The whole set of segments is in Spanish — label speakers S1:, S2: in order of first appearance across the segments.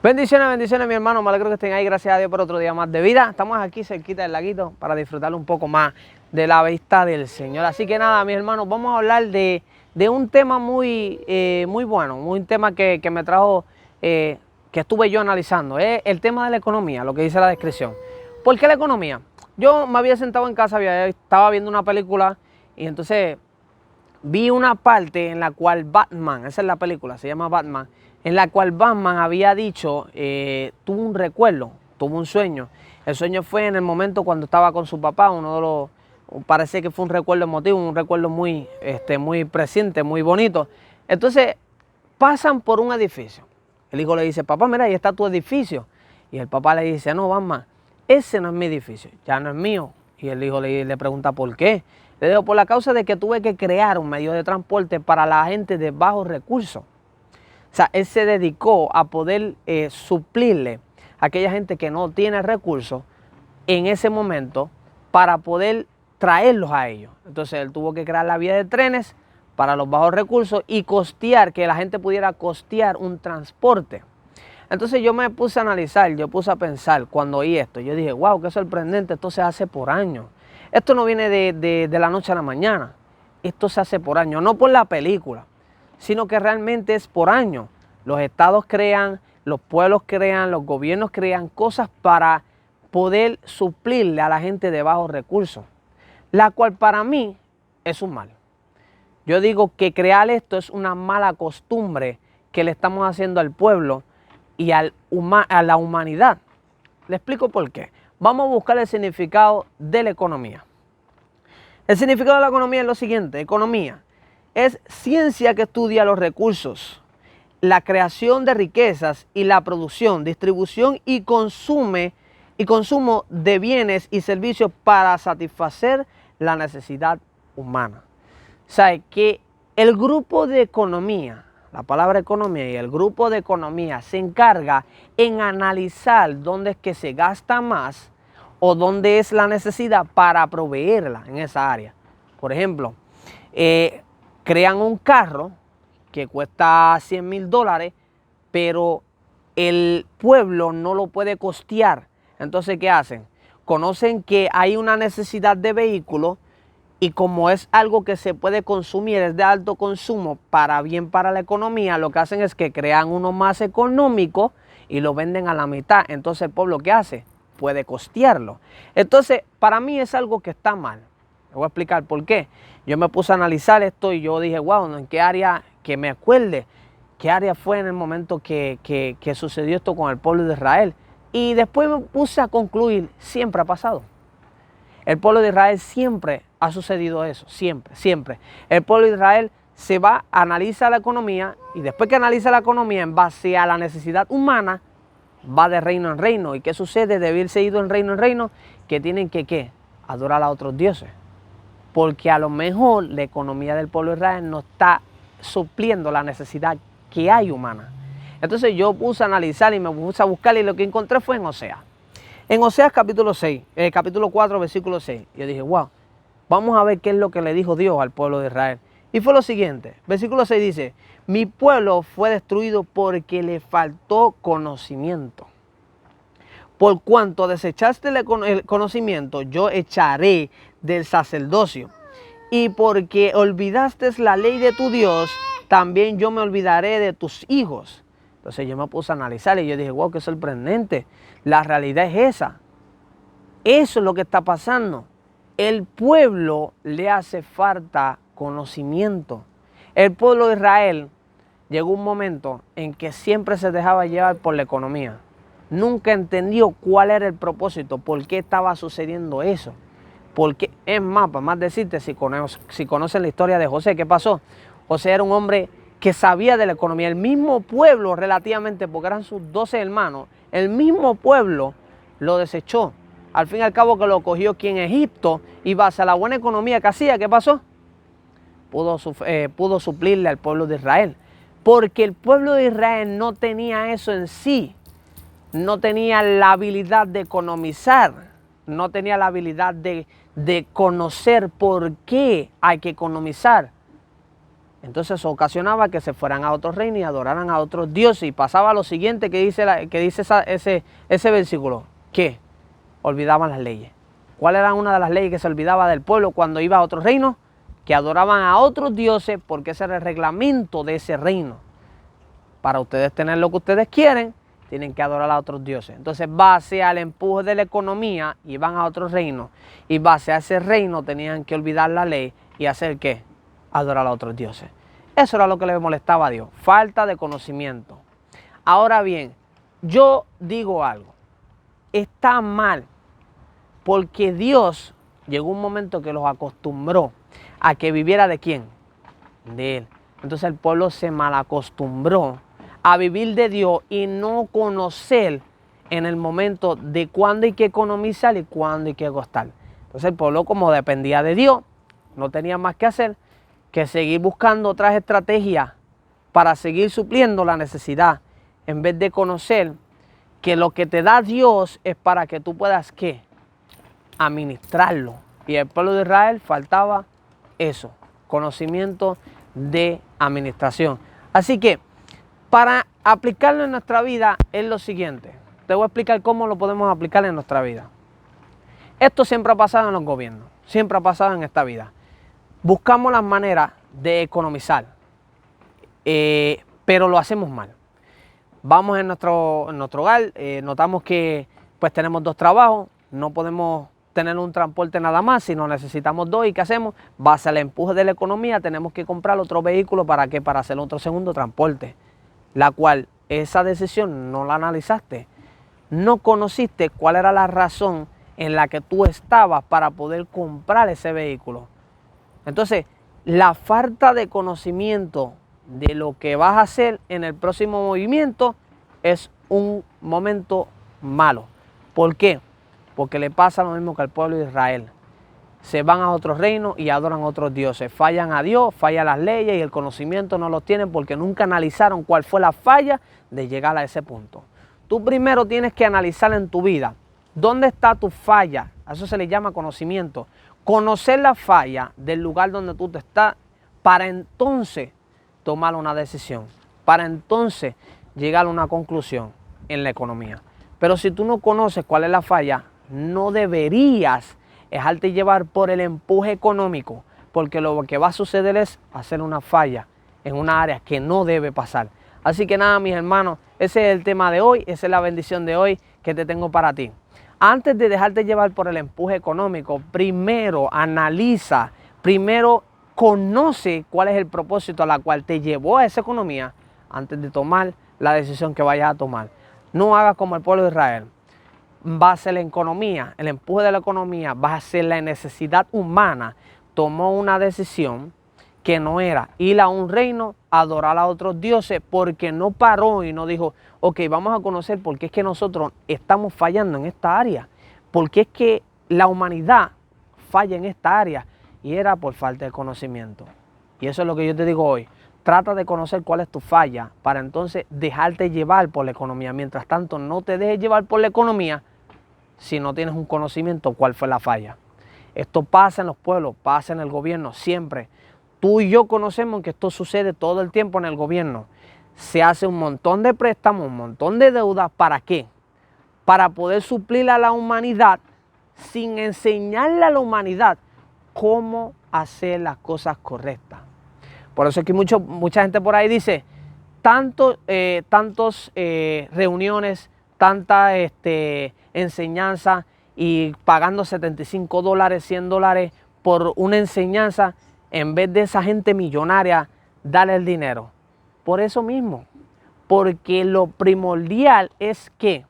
S1: Bendiciones, mi hermano. Me alegro que estén ahí. Gracias a Dios por otro día más de vida. Estamos aquí cerquita del laguito para disfrutar un poco más de la vista del Señor. Así que nada, mis hermanos, vamos a hablar de un tema muy bueno, un tema que me trajo, que estuve yo analizando. Es el tema de la economía, lo que dice la descripción. ¿Por qué la economía? Yo me había sentado en casa, estaba viendo una película y entonces vi una parte en la cual Batman, esa es la película, se llama Batman, en la cual Batman había dicho, tuvo un recuerdo, tuvo un sueño. El sueño fue en el momento cuando estaba con su papá, parece que fue un recuerdo emotivo, un recuerdo muy presente, muy bonito. Entonces pasan por un edificio. El hijo le dice, papá, mira, ahí está tu edificio. Y el papá le dice, no, Batman, ese no es mi edificio, ya no es mío. Y el hijo le pregunta, ¿por qué? Le digo, por la causa de que tuve que crear un medio de transporte para la gente de bajos recursos. O sea, él se dedicó a poder suplirle a aquella gente que no tiene recursos en ese momento para poder traerlos a ellos. Entonces él tuvo que crear la vía de trenes para los bajos recursos y costear, que la gente pudiera costear un transporte. Entonces yo me puse a analizar, yo puse a pensar cuando oí esto. Yo dije, wow, qué sorprendente, esto se hace por años. Esto no viene de la noche a la mañana. Esto se hace por años, no por la película, sino que realmente es por años. Los estados crean, los pueblos crean, los gobiernos crean cosas para poder suplirle a la gente de bajos recursos, la cual para mí es un mal. Yo digo que crear esto es una mala costumbre que le estamos haciendo al pueblo y a la humanidad. Le explico por qué. Vamos a buscar el significado de la economía. El significado de la economía es lo siguiente. Economía es ciencia que estudia los recursos, la creación de riquezas y la producción, distribución y consumo de bienes y servicios para satisfacer la necesidad humana. O sea, que el grupo de economía, la palabra economía y el grupo de economía se encarga en analizar dónde es que se gasta más o dónde es la necesidad para proveerla en esa área. Por ejemplo, crean un carro que cuesta $100,000, pero el pueblo no lo puede costear. Entonces, ¿qué hacen? Conocen que hay una necesidad de vehículos y como es algo que se puede consumir, es de alto consumo para bien para la economía, lo que hacen es que crean uno más económico y lo venden a la mitad. Entonces el pueblo, ¿qué hace? Puede costearlo. Entonces, para mí es algo que está mal. Le voy a explicar por qué. Yo me puse a analizar esto y yo dije, wow, ¿en qué área, que me acuerde, qué área fue en el momento que sucedió esto con el pueblo de Israel? Y después me puse a concluir, siempre ha pasado. El pueblo de Israel siempre ha sucedido eso, siempre. El pueblo de Israel se va, analiza la economía y después que analiza la economía en base a la necesidad humana, va de reino en reino. ¿Y qué sucede? De irse ido en reino, que tienen que, ¿qué? Adorar a otros dioses. Porque a lo mejor la economía del pueblo de Israel no está supliendo la necesidad que hay humana. Entonces yo puse a analizar y me puse a buscar y lo que encontré fue en Oseas. En Oseas capítulo 4, versículo 6. Yo dije, wow, vamos a ver qué es lo que le dijo Dios al pueblo de Israel. Y fue lo siguiente, versículo 6 dice, mi pueblo fue destruido porque le faltó conocimiento. Por cuanto desechaste el conocimiento, yo echaré del sacerdocio. Y porque olvidaste la ley de tu Dios, también yo me olvidaré de tus hijos. Entonces yo me puse a analizar y yo dije, wow, qué sorprendente. La realidad es esa. Eso es lo que está pasando. El pueblo le hace falta conocimiento. El pueblo de Israel llegó un momento en que siempre se dejaba llevar por la economía. Nunca entendió cuál era el propósito, por qué estaba sucediendo eso. Porque, es más, para más decirte, si conocen la historia de José, ¿qué pasó? José era un hombre que sabía de la economía. El mismo pueblo relativamente, porque eran sus 12 hermanos, el mismo pueblo lo desechó. Al fin y al cabo que lo cogió aquí en Egipto y base a la buena economía que hacía, ¿qué pasó? Pudo suplirle al pueblo de Israel. Porque el pueblo de Israel no tenía eso en sí. No tenía la habilidad de economizar. No tenía la habilidad de conocer por qué hay que economizar. Entonces eso ocasionaba que se fueran a otros reinos y adoraran a otros dioses. Y pasaba lo siguiente que dice, ese versículo, que olvidaban las leyes. ¿Cuál era una de las leyes que se olvidaba del pueblo cuando iba a otro reino? Que adoraban a otros dioses, porque ese era el reglamento de ese reino. Para ustedes tener lo que ustedes quieren, tienen que adorar a otros dioses. Entonces, base al empuje de la economía, iban a otro reino. Y base a ese reino tenían que olvidar la ley y hacer ¿qué? Adorar a otros dioses. Eso era lo que le molestaba a Dios. Falta de conocimiento. Ahora bien, yo digo algo. Está mal. Porque Dios llegó un momento que los acostumbró a que viviera ¿de quién? De Él. Entonces el pueblo se malacostumbró a vivir de Dios y no conocer en el momento de cuándo hay que economizar y cuándo hay que gastar. Entonces el pueblo, como dependía de Dios, no tenía más que hacer que seguir buscando otras estrategias para seguir supliendo la necesidad, en vez de conocer que lo que te da Dios es para que tú puedas ¿qué? Administrarlo. Y al pueblo de Israel faltaba eso, conocimiento de administración. Así que para aplicarlo en nuestra vida es lo siguiente. Te voy a explicar cómo lo podemos aplicar en nuestra vida. Esto siempre ha pasado en los gobiernos, siempre ha pasado en esta vida. Buscamos las maneras de economizar, pero lo hacemos mal. Vamos en nuestro hogar, notamos que pues tenemos 2 trabajos, no podemos tener un transporte nada más, sino necesitamos 2. ¿Y qué hacemos? Base al empuje de la economía, tenemos que comprar otro vehículo. ¿Para qué? Para hacer otro segundo transporte. La cual, esa decisión no la analizaste. No conociste cuál era la razón en la que tú estabas para poder comprar ese vehículo. Entonces, la falta de conocimiento de lo que vas a hacer en el próximo movimiento es un momento malo. ¿Por qué? Porque le pasa lo mismo que al pueblo de Israel. Se van a otros reinos y adoran a otros dioses. Fallan a Dios, fallan las leyes y el conocimiento no lo tienen porque nunca analizaron cuál fue la falla de llegar a ese punto. Tú primero tienes que analizar en tu vida dónde está tu falla. A eso se le llama conocimiento. Conocer la falla del lugar donde tú estás para entonces tomar una decisión. Para entonces llegar a una conclusión en la economía. Pero si tú no conoces cuál es la falla, no deberías dejarte llevar por el empuje económico, porque lo que va a suceder es hacer una falla en una área que no debe pasar. Así que nada, mis hermanos, ese es el tema de hoy, esa es la bendición de hoy que te tengo para ti. Antes de dejarte llevar por el empuje económico, primero analiza, primero conoce cuál es el propósito a la cual te llevó a esa economía antes de tomar la decisión que vayas a tomar. No hagas como el pueblo de Israel. Va a ser la economía, el empuje de la economía, va a ser la necesidad humana. Tomó una decisión que no era ir a un reino, adorar a otros dioses, porque no paró y no dijo, ok, vamos a conocer por qué es que nosotros estamos fallando en esta área, por qué es que la humanidad falla en esta área, y era por falta de conocimiento. Y eso es lo que yo te digo hoy. Trata de conocer cuál es tu falla para entonces dejarte llevar por la economía. Mientras tanto, no te dejes llevar por la economía si no tienes un conocimiento cuál fue la falla. Esto pasa en los pueblos, pasa en el gobierno, siempre. Tú y yo conocemos que esto sucede todo el tiempo en el gobierno. Se hace un montón de préstamos, un montón de deudas. ¿Para qué? Para poder suplir a la humanidad sin enseñarle a la humanidad cómo hacer las cosas correctas. Por eso es que mucha gente por ahí dice, tantas reuniones, tanta enseñanza y pagando $75, $100 por una enseñanza, en vez de esa gente millonaria darle el dinero. Por eso mismo, porque lo primordial es que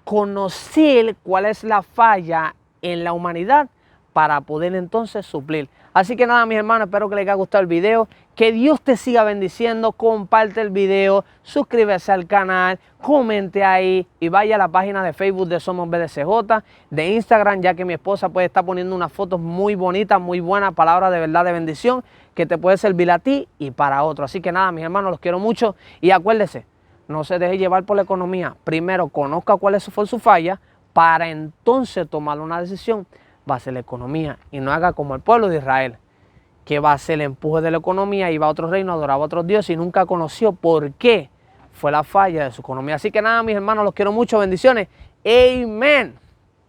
S1: conocer cuál es la falla en la humanidad para poder entonces suplir. Así que nada, mis hermanos, espero que les haya gustado el video. Que Dios te siga bendiciendo. Comparte el video, suscríbase al canal, comente ahí y vaya a la página de Facebook de Somos BDCJ, de Instagram, ya que mi esposa puede estar poniendo unas fotos muy bonitas, muy buenas, palabras de verdad de bendición que te puede servir a ti y para otros. Así que nada, mis hermanos, los quiero mucho y acuérdese, no se deje llevar por la economía. Primero conozca cuál fue su falla para entonces tomar una decisión base la economía y no haga como el pueblo de Israel, que va a ser el empuje de la economía, iba a otro reino, adoraba a otros dioses y nunca conoció por qué fue la falla de su economía. Así que nada, mis hermanos, los quiero mucho, bendiciones. Amén.